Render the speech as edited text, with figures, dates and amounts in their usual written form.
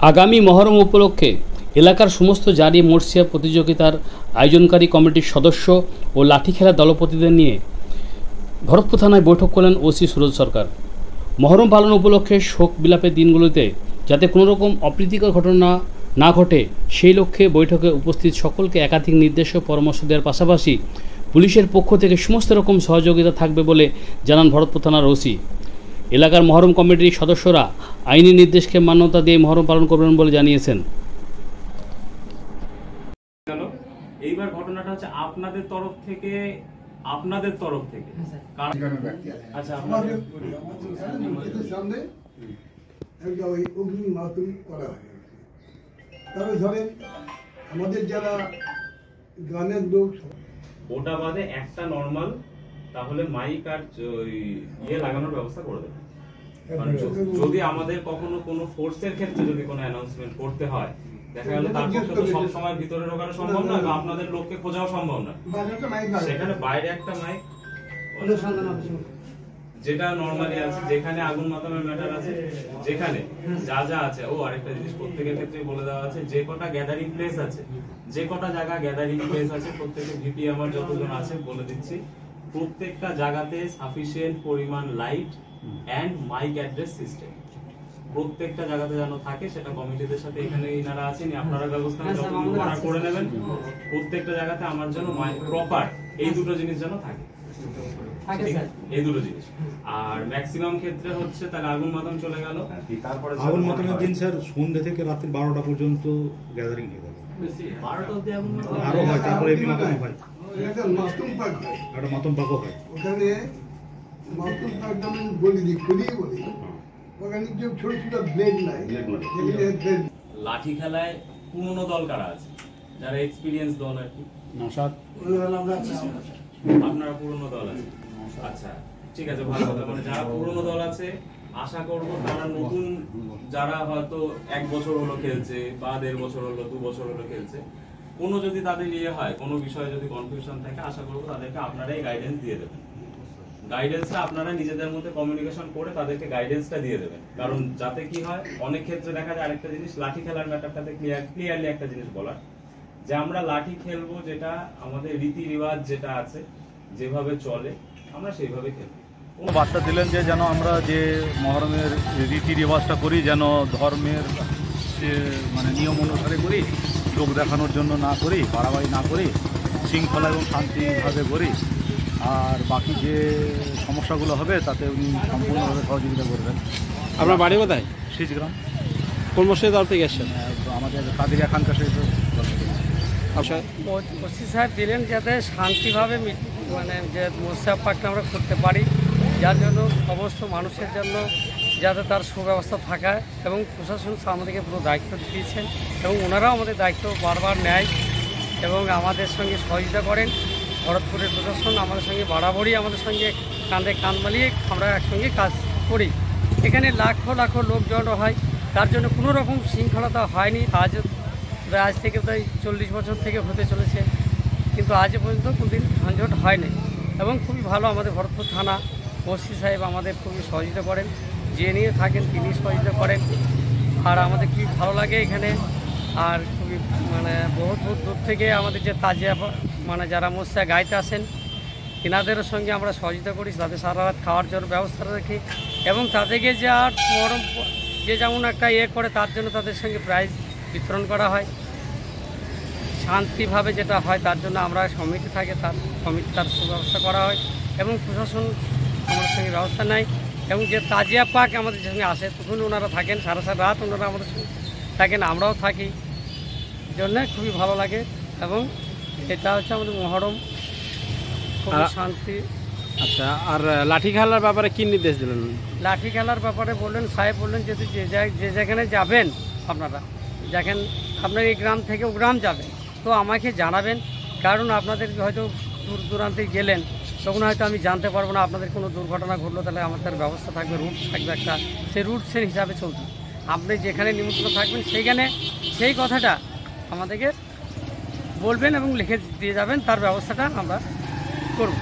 আগামী মহরম উপলক্ষে এলাকার সমস্ত জারি মরসিয়া প্রতিযোগিতার আয়োজনকারী কমিটির সদস্য ও লাঠি খেলা দলপতিদের নিয়ে ভরতপুর থানায় বৈঠক করলেন ওসি সুরজ সরকার। মহরম পালন উপলক্ষে শোক বিলাপের দিনগুলোতে যাতে কোনো রকম অপ্রীতিকর ঘটনা না ঘটে সেই লক্ষ্যে বৈঠকে উপস্থিত সকলকে একাধিক নির্দেশ ও পরামর্শ দেওয়ার পাশাপাশি পুলিশের পক্ষ থেকে সমস্ত রকম সহযোগিতা থাকবে বলে জানান ভরতপুর থানার ওসি। এলাকার মহরম কমিটির সদস্যরা আইনি নির্দেশকে মান্যতা দিয়ে মহরম পালন করবেন বলে জানিয়েছেন। এইবার ঘটনাটা হচ্ছে আপনাদের তরফ থেকে আচ্ছা আমাদের সামনে একটা ওই অগ্নি মাতুম করা হয়। তাহলে ধরেন আমাদের যারা গানের লোক ওটা বাদে একটা নরমাল তাহলে মাইক আর ইয়ে লাগানোর ব্যবস্থা করে দেবেন। যদি আমাদের কখনো কোনো ফোর্সের ক্ষেত্রে যদি কোনো অ্যানাউন্সমেন্ট করতে হয়, দেখা গেল তার পক্ষে তো সব সময় ভিতরে ঢোকানো সম্ভব না বা আপনাদের লোককে খোঁজাও সম্ভব না, সেখানে বাইরে একটা মাইক যেটা নরমালি আছে, যেখানে আগুন মাতামের ম্যাটার আছে, যেখানে যা যা আছে। ও আরেকটা জিনিস প্রত্যেকের ক্ষেত্রে বলে দেওয়া আছে, যে কটা গ্যাদারিং প্লেস আছে, যে কটা জায়গা গ্যাদারিং প্লেস আছে, প্রত্যেকের ভিপি আমার যতজন আছে বলে দিচ্ছি, প্রত্যেকটা জায়গাতে সাফিসিয়েন্ট পরিমাণ light and mic address system প্রত্যেকটা জায়গাতে যেন থাকে। সেটা কমিটিদের সাথে এখানে ইনারা আছেন, আপনারা ব্যবস্থা করে নেবেন। প্রত্যেকটা জায়গাতে আমার জন্য প্রপার এই দুটো জিনিস যেন থাকে, এই দুটো জিনিস। আর ম্যাক্সিমাম ক্ষেত্রে হচ্ছে তাহলে আগুন মাতাম চলে গেল, তারপরে আগুন মাতামের দিন স্যার সন্ধ্যা থেকে রাত্রি 12টা পর্যন্ত গ্যাদারিং হয়ে গেল। 12টা অবধি আগুন আরো হয়, তারপরে এমনি মাতাম হয়, একটা মাতুম পাক হয়, একটা মাতাম পাকও হয়। ওখানে মাতুম পাক আমি বলি দিই খুলিয়ে বলি, ওখানে যে ছোট ছোট ব্লেড নাই, লাঠি খেলায় পুরনো দল কারা আছে, যারা এক্সপিরিয়েন্স দল আর কি? আপনারা পুরনো দল আছে, আচ্ছা ঠিক আছে, ভালো কথা। মানে যারা পুরনো দল আছে আশা করব তারা নতুন যারা হয়তো 1 বছর হলো খেলছে বা 1.5 বছর হলো 2 বছর হলো খেলছে, কোনো যদি তাদের ইয়ে হয়, কোনো বিষয়ে যদি কনফিউশন থাকে, আশা করব তাদেরকে আপনারাই গাইডেন্স দিয়ে দেবেন। গাইডেন্সটা আপনারা নিজেদের মধ্যে কমিউনিকেশন করে তাদেরকে গাইডেন্সটা দিয়ে দেবেন। কারণ যাতে কি হয়, অনেক ক্ষেত্রে দেখা যায় আরেকটা জিনিস, লাঠি খেলার ম্যাটারটাতে ক্লিয়ারলি একটা জিনিস বলার, যে আমরা লাঠি খেলবো, যেটা আমাদের রীতি রিওয়াজ যেটা আছে, যেভাবে চলে আমরা সেইভাবে খেলবো। বার্তা দিলেন যে যেন আমরা যে মহরমের রীতি রিওয়াজটা করি যেন ধর্মের মানে নিয়ম অনুসারে করি, লোক দেখানোর জন্য না করি, বাড়াবাড়ি না করি, শৃঙ্খলা এবং শান্তিভাবে করি। আর বাকি যে সমস্যাগুলো হবে তাতে উনি সম্পূর্ণভাবে সহযোগিতা করবেন। আপনার বাড়ি কোথায়? শীষগ্রাম। কোন মসজিদের তরফ থেকে এসছেন? আমাদের কাদের এখানকার সেই আচ্ছা, ওসি সাহেব দিলেন যাতে শান্তিভাবে মানে যে মোসাফ পাকটা আমরা করতে পারি, যার জন্য সমস্ত মানুষের জন্য যাতে তার সুব্যবস্থা থাকায়, এবং প্রশাসন আমাদেরকে পুরো দায়িত্ব দিয়েছেন এবং ওনারাও আমাদের দায়িত্ব বারবার নেয় এবং আমাদের সঙ্গে সহযোগিতা করেন। ভরতপুরের প্রশাসন আমাদের সঙ্গে বরাবরই আমাদের সঙ্গে কাঁধে কাঁধ মিলিয়ে আমরা একসঙ্গে কাজ করি। এখানে লাখো লাখো লোক জড়ো হয়, তার জন্য কোনো রকম শৃঙ্খলতা হয়নি। আজ থেকে প্রায় 40 বছর থেকে হতে চলেছে, কিন্তু আজ পর্যন্ত কোনোদিন ঝঞ্ঝট হয়নি এবং খুবই ভালো আমাদের ভরতপুর থানা ওসি সাহেব আমাদের খুবই সহযোগিতা করেন, যে নিয়ে থাকেন তিনি সহযোগিতা করেন। আর আমাদের খুবই ভালো লাগে এখানে। আর খুবই মানে বহুত দূর থেকে আমাদের যে তাজিয়া মানে যারা মোর্চা গাইতে আসেন, তিনাদের সঙ্গে আমরা সহযোগিতা করি, তাদের সারা রাত খাওয়ার জন্য ব্যবস্থা রাখি এবং তাদেরকে যা মহরম যে যেমন একটা ইয়ে করে তার জন্য তাদের সঙ্গে প্রাইজ বিতরণ করা হয়। শান্তিভাবে যেটা হয় তার জন্য আমরা সমিতি থাকে, তার সুব্যবস্থা করা হয় এবং প্রশাসন আমাদের সঙ্গে ব্যবস্থা নেয়। এবং যে তাজিয়া পাক আমাদের সঙ্গে আসে তখন ওনারা থাকেন, সারা রাত ওনারা আমাদের সঙ্গে থাকেন, আমরাও থাকি, জন্য খুবই ভালো লাগে। এবং এটা হচ্ছে আমাদের মহরম, খুব শান্তি। আচ্ছা, আর লাঠি খেলার ব্যাপারে কি নির্দেশ দিলেন? লাঠি খেলার ব্যাপারে বললেন সাহেব, বললেন যদি যে যেখানে যাবেন আপনারা, যেখানে আপনার এই গ্রাম থেকে ও গ্রাম যাবেন তো আমাকে জানাবেন, কারণ আপনাদের হয়তো দূর দূরান্তে গেলেন তখন হয়তো আমি জানতে পারবো না, আপনাদের কোনো দুর্ঘটনা ঘটলো তাহলে আমাদের ব্যবস্থা থাকবে, রুট থাকবে একটা, সেই রুটসের হিসাবে চলবে। আপনি যেখানে নিমন্ত্রণ থাকবেন সেইখানে সেই কথাটা আমাদেরকে বলবেন এবং লিখে দিয়ে যাবেন, তার ব্যবস্থাটা আমরা করব।